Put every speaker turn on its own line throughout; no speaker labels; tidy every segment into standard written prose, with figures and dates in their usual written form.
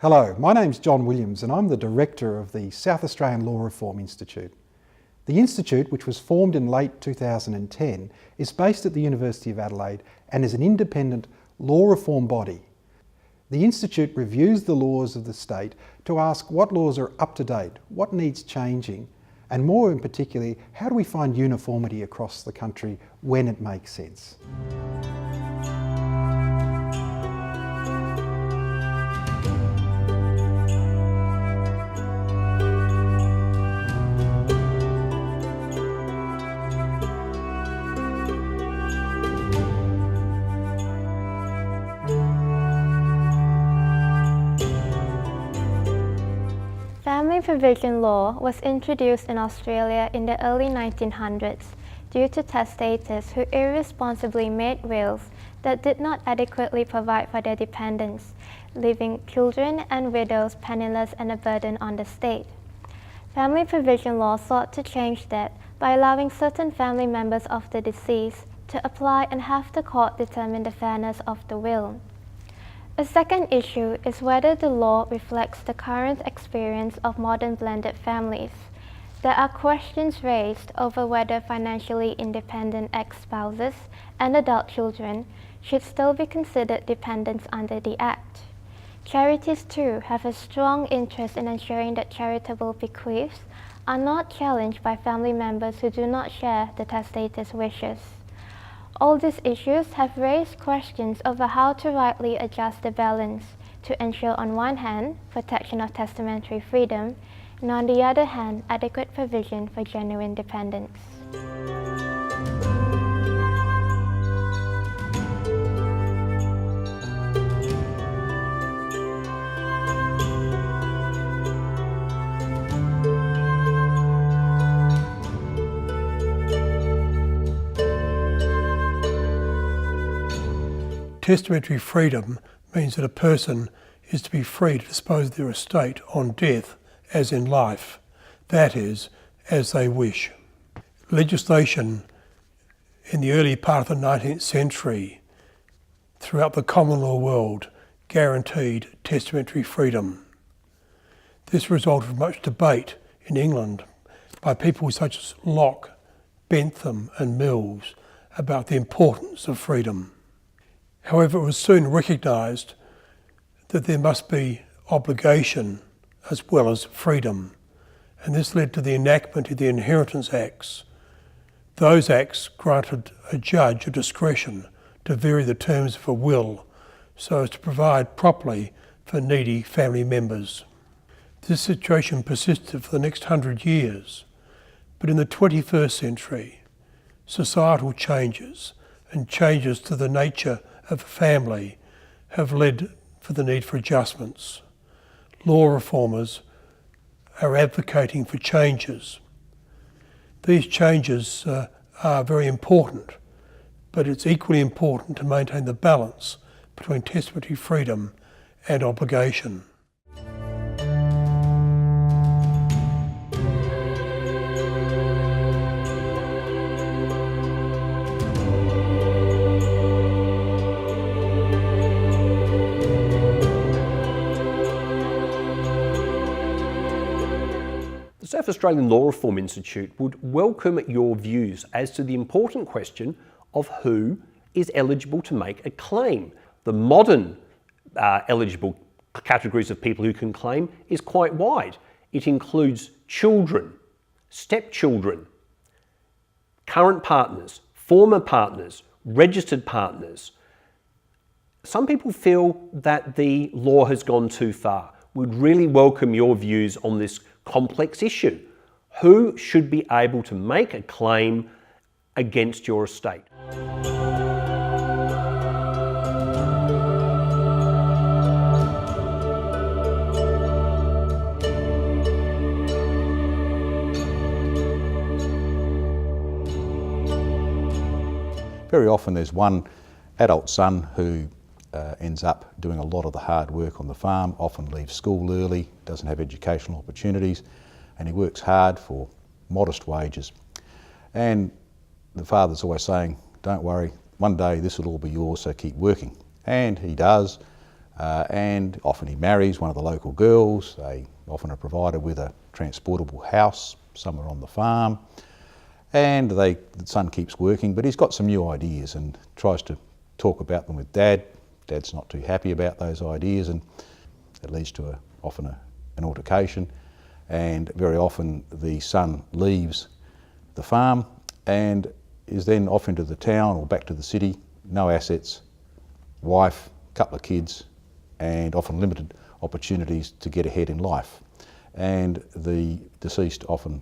Hello, my name's John Williams and I'm the Director of the South Australian Law Reform Institute. The Institute, which was formed in late 2010, is based at the University of Adelaide and is an independent law reform body. The Institute reviews the laws of the state to ask what laws are up to date, what needs changing, and more in particular, how do we find uniformity across the country when it makes sense.
Family provision law was introduced in Australia in the early 1900s due to testators who irresponsibly made wills that did not adequately provide for their dependents, leaving children and widows penniless and a burden on the state. Family provision law sought to change that by allowing certain family members of the deceased to apply and have the court determine the fairness of the will. A second issue is whether the law reflects the current experience of modern blended families. There are questions raised over whether financially independent ex-spouses and adult children should still be considered dependents under the Act. Charities too have a strong interest in ensuring that charitable bequests are not challenged by family members who do not share the testator's wishes. All these issues have raised questions over how to rightly adjust the balance to ensure on one hand protection of testamentary freedom and on the other hand adequate provision for genuine dependence.
Testamentary freedom means that a person is to be free to dispose of their estate on death as in life, that is, as they wish. Legislation in the early part of the 19th century throughout the common law world guaranteed testamentary freedom. This resulted from much debate in England by people such as Locke, Bentham and Mills about the importance of freedom. However, it was soon recognised that there must be obligation as well as freedom, and this led to the enactment of the Inheritance Acts. Those acts granted a judge a discretion to vary the terms of a will so as to provide properly for needy family members. This situation persisted for the next 100 years, but in the 21st century, societal changes and changes to the nature of a family have led for the need for adjustments. Law reformers are advocating for changes. These changes are very important, but it's equally important to maintain the balance between testamentary freedom and obligation.
The South Australian Law Reform Institute would welcome your views as to the important question of who is eligible to make a claim. The modern eligible categories of people who can claim is quite wide. It includes children, stepchildren, current partners, former partners, registered partners. Some people feel that the law has gone too far. We'd really welcome your views on this complex issue. Who should be able to make a claim against your estate?
Very often there's one adult son who ends up doing a lot of the hard work on the farm, often leaves school early, doesn't have educational opportunities, and he works hard for modest wages. And the father's always saying, don't worry, one day this will all be yours, so keep working. And he does, and often he marries one of the local girls. They often are provided with a transportable house somewhere on the farm, and the son keeps working, but he's got some new ideas and tries to talk about them with Dad. Dad's not too happy about those ideas, and it leads to often an altercation, and very often the son leaves the farm and is then off into the town or back to the city, no assets, wife, couple of kids, and often limited opportunities to get ahead in life. And the deceased often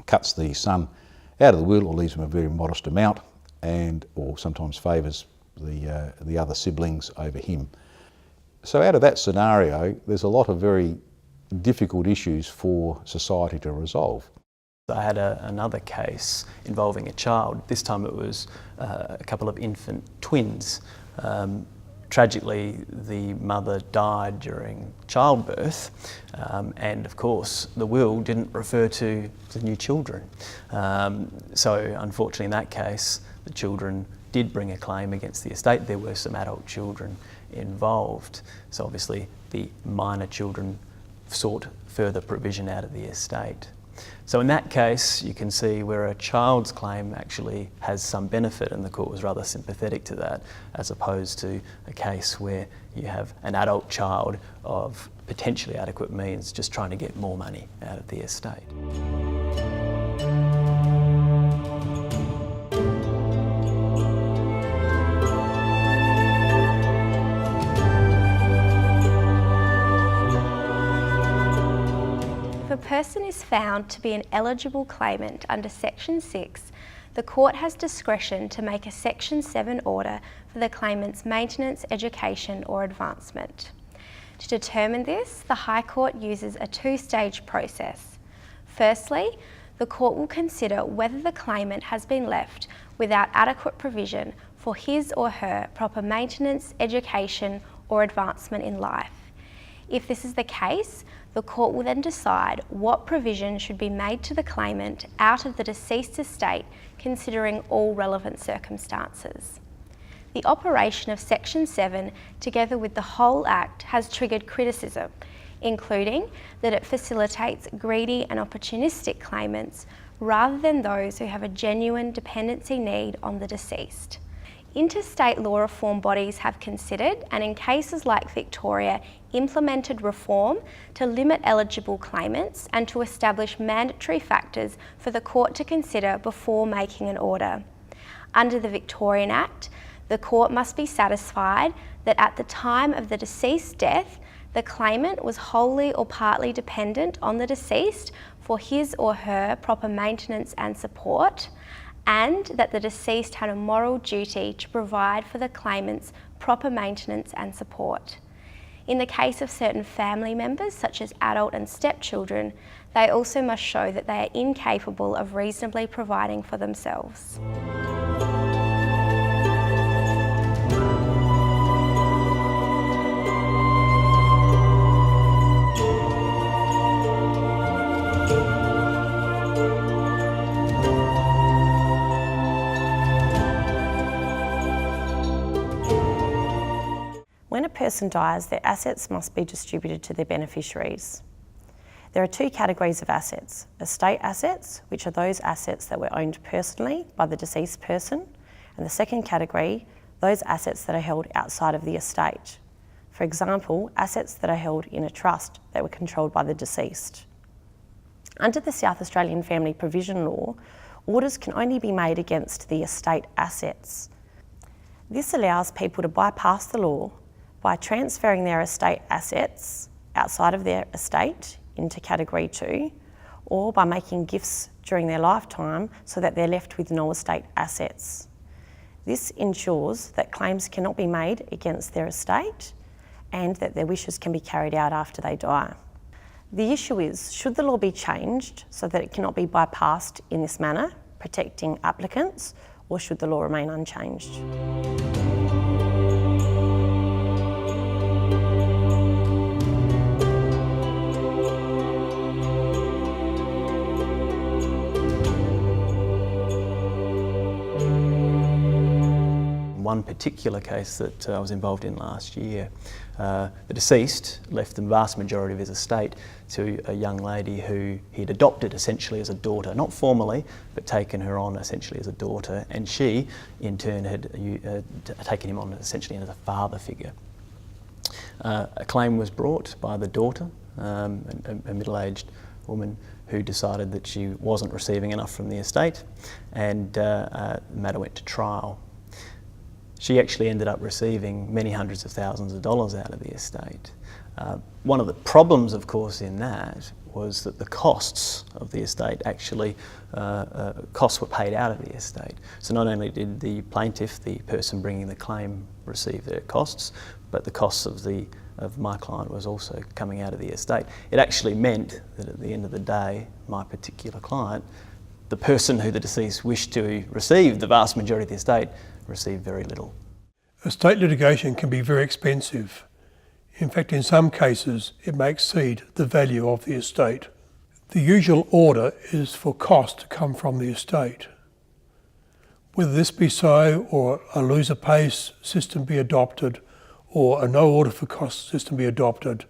cuts the son out of the will or leaves him a very modest amount, or sometimes favours the other siblings over him. So out of that scenario, there's a lot of very difficult issues for society to resolve.
I had another case involving a child. This time it was a couple of infant twins. Tragically, the mother died during childbirth, and of course the will didn't refer to the new children. So unfortunately in that case, the children did bring a claim against the estate. There were some adult children involved, so obviously the minor children sought further provision out of the estate. So in that case, you can see where a child's claim actually has some benefit, and the court was rather sympathetic to that, as opposed to a case where you have an adult child of potentially adequate means just trying to get more money out of the estate.
If a person is found to be an eligible claimant under Section 6, the court has discretion to make a Section 7 order for the claimant's maintenance, education or advancement. To determine this, the High Court uses a two-stage process. Firstly, the court will consider whether the claimant has been left without adequate provision for his or her proper maintenance, education or advancement in life. If this is the case, the court will then decide what provision should be made to the claimant out of the deceased estate, considering all relevant circumstances. The operation of Section 7, together with the whole Act, has triggered criticism, including that it facilitates greedy and opportunistic claimants rather than those who have a genuine dependency need on the deceased. Interstate law reform bodies have considered, and in cases like Victoria, implemented reform to limit eligible claimants and to establish mandatory factors for the court to consider before making an order. Under the Victorian Act, the court must be satisfied that at the time of the deceased's death, the claimant was wholly or partly dependent on the deceased for his or her proper maintenance and support, and that the deceased had a moral duty to provide for the claimant's proper maintenance and support. In the case of certain family members, such as adult and stepchildren, they also must show that they are incapable of reasonably providing for themselves.
When a person dies, their assets must be distributed to their beneficiaries. There are two categories of assets: estate assets, which are those assets that were owned personally by the deceased person, and the second category, those assets that are held outside of the estate. For example, assets that are held in a trust that were controlled by the deceased. Under the South Australian Family Provision Law, orders can only be made against the estate assets. This allows people to bypass the law by transferring their estate assets outside of their estate into Category 2, or by making gifts during their lifetime so that they're left with no estate assets. This ensures that claims cannot be made against their estate and that their wishes can be carried out after they die. The issue is, should the law be changed so that it cannot be bypassed in this manner, protecting applicants, or should the law remain unchanged?
one particular case that I was involved in last year. The deceased left the vast majority of his estate to a young lady who he'd adopted essentially as a daughter, not formally, but taken her on essentially as a daughter, and she in turn had taken him on essentially as a father figure. A claim was brought by the daughter, a middle-aged woman who decided that she wasn't receiving enough from the estate, and the matter went to trial. She actually ended up receiving many hundreds of thousands of dollars out of the estate. One of the problems, of course, in that was that the costs of the estate actually, costs were paid out of the estate. So not only did the plaintiff, the person bringing the claim, receive their costs, but the costs of my client was also coming out of the estate. It actually meant that at the end of the day, my particular client, the person who the deceased wished to receive the vast majority of the estate, received very little.
Estate litigation can be very expensive. In fact, in some cases, it may exceed the value of the estate. The usual order is for costs to come from the estate. Whether this be so, or a loser pays system be adopted, or a no order for costs system be adopted,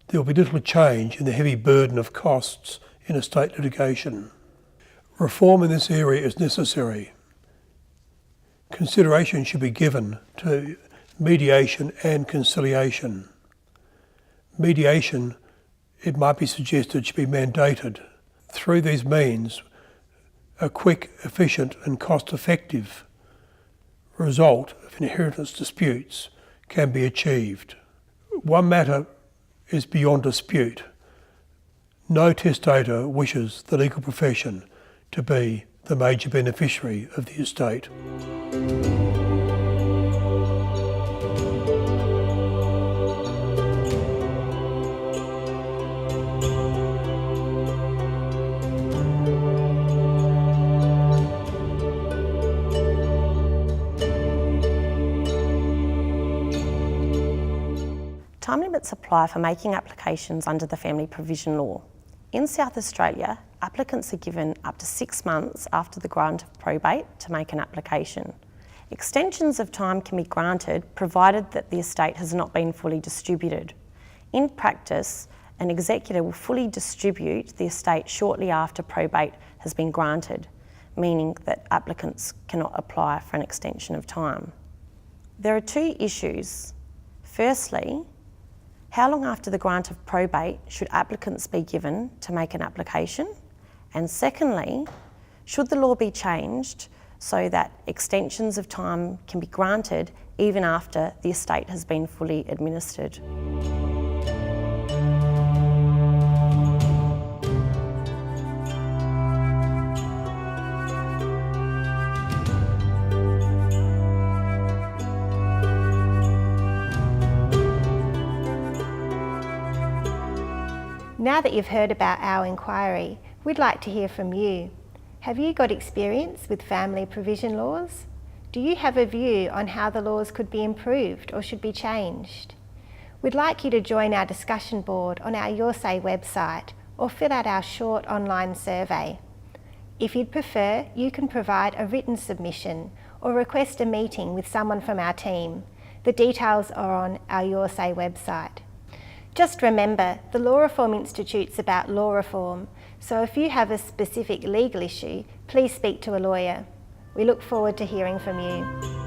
there will be little change in the heavy burden of costs in estate litigation. Reform in this area is necessary. Consideration should be given to mediation and conciliation. Mediation, it might be suggested, should be mandated. Through these means, a quick, efficient and cost-effective result of inheritance disputes can be achieved. One matter is beyond dispute. No testator wishes the legal profession to be the major beneficiary of the estate.
Time limits apply for making applications under the Family Provision Law. In South Australia, applicants are given up to 6 months after the grant of probate to make an application. Extensions of time can be granted provided that the estate has not been fully distributed. In practice, an executor will fully distribute the estate shortly after probate has been granted, meaning that applicants cannot apply for an extension of time. There are 2 issues. Firstly, how long after the grant of probate should applicants be given to make an application? And secondly, should the law be changed so that extensions of time can be granted even after the estate has been fully administered?
Now that you've heard about our inquiry, we'd like to hear from you. Have you got experience with family provision laws? Do you have a view on how the laws could be improved or should be changed? We'd like you to join our discussion board on our Your Say website or fill out our short online survey. If you'd prefer, you can provide a written submission or request a meeting with someone from our team. The details are on our Your Say website. Just remember, the Law Reform Institute's about law reform, so if you have a specific legal issue, please speak to a lawyer. We look forward to hearing from you.